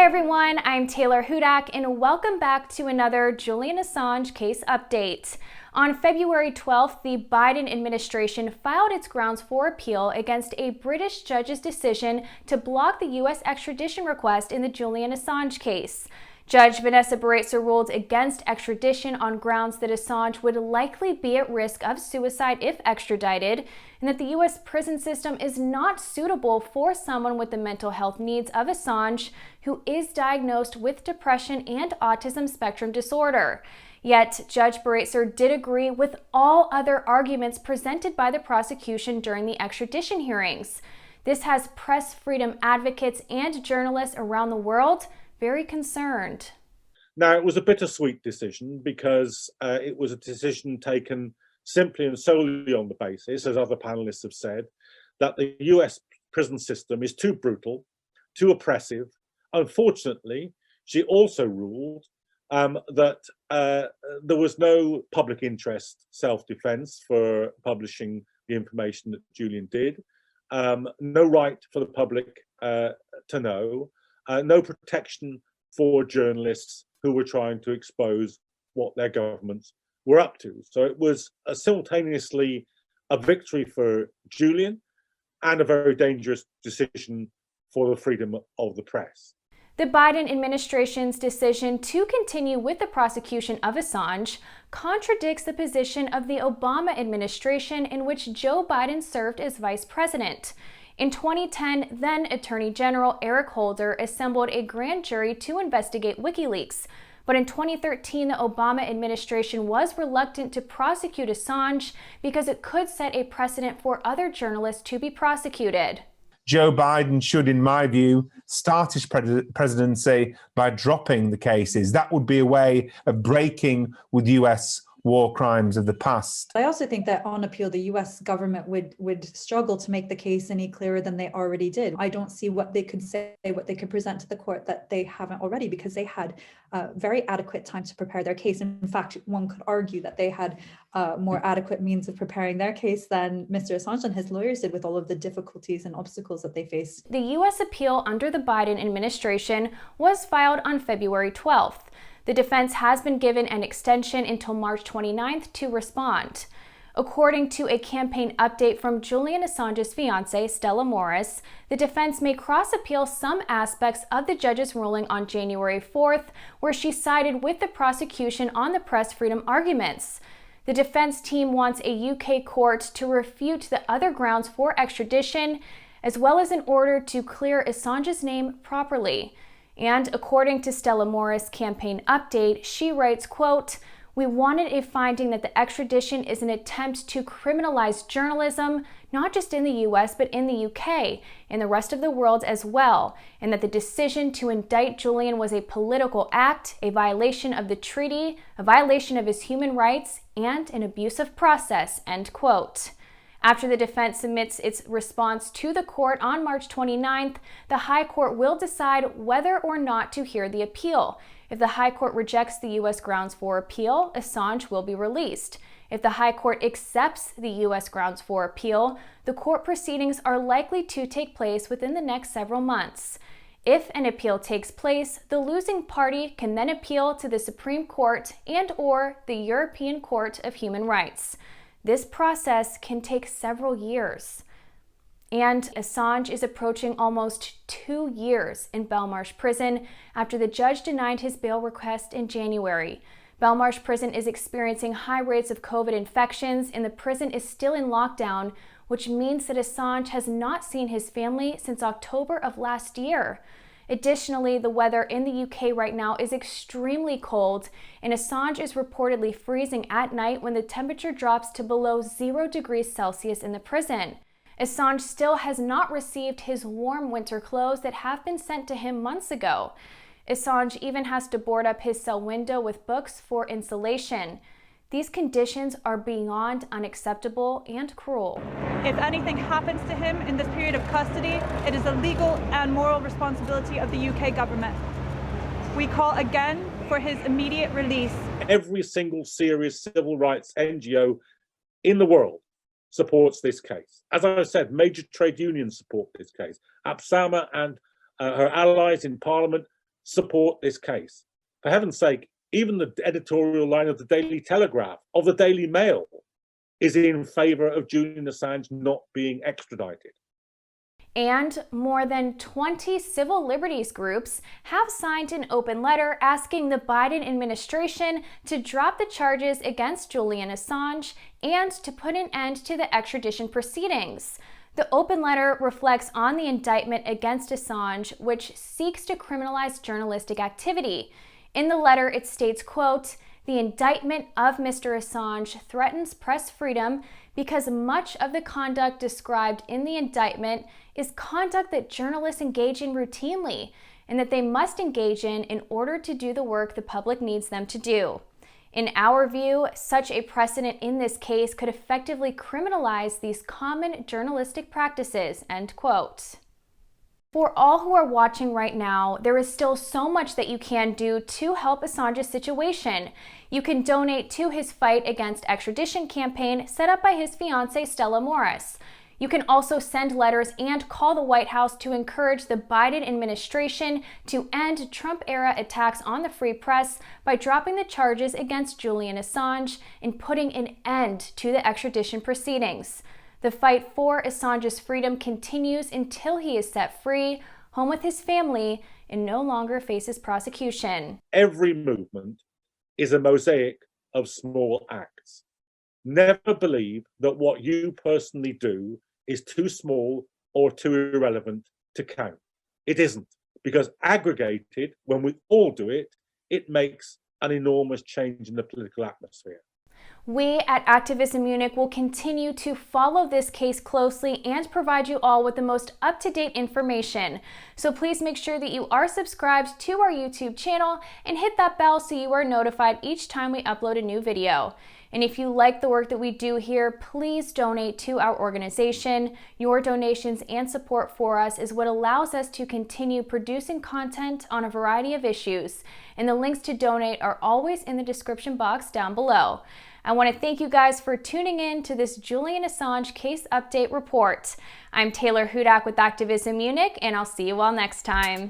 everyone, I'm Taylor Hudak and welcome back to another Julian Assange case update. On February 12th, the Biden administration filed its grounds for appeal against a British judge's decision to block the U.S. extradition request in the Julian Assange case. Judge Vanessa Baraitser ruled against extradition on grounds that Assange would likely be at risk of suicide if extradited, and that the U.S. prison system is not suitable for someone with the mental health needs of Assange, who is diagnosed with depression and autism spectrum disorder. Yet, Judge Baraitser did agree with all other arguments presented by the prosecution during the extradition hearings. This has press freedom advocates and journalists around the world very concerned. Now, it was a bittersweet decision because it was a decision taken simply and solely on the basis, as other panelists have said, that the US prison system is too brutal, too oppressive. Unfortunately, she also ruled that there was no public interest self-defense for publishing the information that Julian did, no right for the public to know, no protection for journalists who were trying to expose what their governments were up to. So it was simultaneously a victory for Julian and a very dangerous decision for the freedom of the press. The Biden administration's decision to continue with the prosecution of Assange contradicts the position of the Obama administration, in which Joe Biden served as vice president. In 2010, then Attorney General Eric Holder assembled a grand jury to investigate WikiLeaks. But in 2013, the Obama administration was reluctant to prosecute Assange because it could set a precedent for other journalists to be prosecuted. Joe Biden should, in my view, start his presidency by dropping the cases. That would be a way of breaking with US war crimes of the past. I also think that on appeal, the US government would struggle to make the case any clearer than they already did. I don't see what they could say, what they could present to the court that they haven't already, because they had very adequate time to prepare their case. In fact, one could argue that they had more adequate means of preparing their case than Mr. Assange and his lawyers did, with all of the difficulties and obstacles that they faced. The US appeal under the Biden administration was filed on February 12th. The defense has been given an extension until March 29th to respond. According to a campaign update from Julian Assange's fiancée, Stella Morris, the defense may cross-appeal some aspects of the judge's ruling on January 4th, where she sided with the prosecution on the press freedom arguments. The defense team wants a UK court to refute the other grounds for extradition, as well as an order to clear Assange's name properly. And according to Stella Morris' campaign update, she writes, quote, "We wanted a finding that the extradition is an attempt to criminalize journalism, not just in the US, but in the UK and the rest of the world as well, and that the decision to indict Julian was a political act, a violation of the treaty, a violation of his human rights, and an abusive process," end quote. After the defense submits its response to the court on March 29th, the High Court will decide whether or not to hear the appeal. If the High Court rejects the U.S. grounds for appeal, Assange will be released. If the High Court accepts the U.S. grounds for appeal, the court proceedings are likely to take place within the next several months. If an appeal takes place, the losing party can then appeal to the Supreme Court and/or the European Court of Human Rights. This process can take several years. And Assange is approaching almost 2 years in Belmarsh Prison after the judge denied his bail request in January. Belmarsh Prison is experiencing high rates of COVID infections, and the prison is still in lockdown, which means that Assange has not seen his family since October of last year. Additionally, the weather in the UK right now is extremely cold, and Assange is reportedly freezing at night when the temperature drops to below 0 degrees Celsius in the prison. Assange still has not received his warm winter clothes that have been sent to him months ago. Assange even has to board up his cell window with books for insulation. These conditions are beyond unacceptable and cruel. If anything happens to him in this period of custody, it is the legal and moral responsibility of the UK government. We call again for his immediate release. Every single serious civil rights NGO in the world supports this case. As I said, major trade unions support this case. APSAMA and her allies in Parliament support this case. For heaven's sake, even the editorial line of the Daily Telegraph, of the Daily Mail, is in favour of Julian Assange not being extradited. And more than 20 civil liberties groups have signed an open letter asking the Biden administration to drop the charges against Julian Assange and to put an end to the extradition proceedings. The open letter reflects on the indictment against Assange, which seeks to criminalize journalistic activity. In the letter, it states, quote, "The indictment of Mr. Assange threatens press freedom because much of the conduct described in the indictment is conduct that journalists engage in routinely and that they must engage in order to do the work the public needs them to do. In our view, such a precedent in this case could effectively criminalize these common journalistic practices," end quote. For all who are watching right now, there is still so much that you can do to help Assange's situation. You can donate to his fight against extradition campaign set up by his fiancée Stella Morris. You can also send letters and call the White House to encourage the Biden administration to end Trump-era attacks on the free press by dropping the charges against Julian Assange and putting an end to the extradition proceedings. The fight for Assange's freedom continues until he is set free, home with his family, and no longer faces prosecution. Every movement is a mosaic of small acts. Never believe that what you personally do is too small or too irrelevant to count. It isn't, because aggregated, when we all do it, it makes an enormous change in the political atmosphere. We at Activism Munich will continue to follow this case closely and provide you all with the most up-to-date information. So please make sure that you are subscribed to our YouTube channel and hit that bell so you are notified each time we upload a new video. And if you like the work that we do here, please donate to our organization. Your donations and support for us is what allows us to continue producing content on a variety of issues. And the links to donate are always in the description box down below. I want to thank you guys for tuning in to this Julian Assange case update report. I'm Taylor Hudak with Activism Munich, and I'll see you all next time.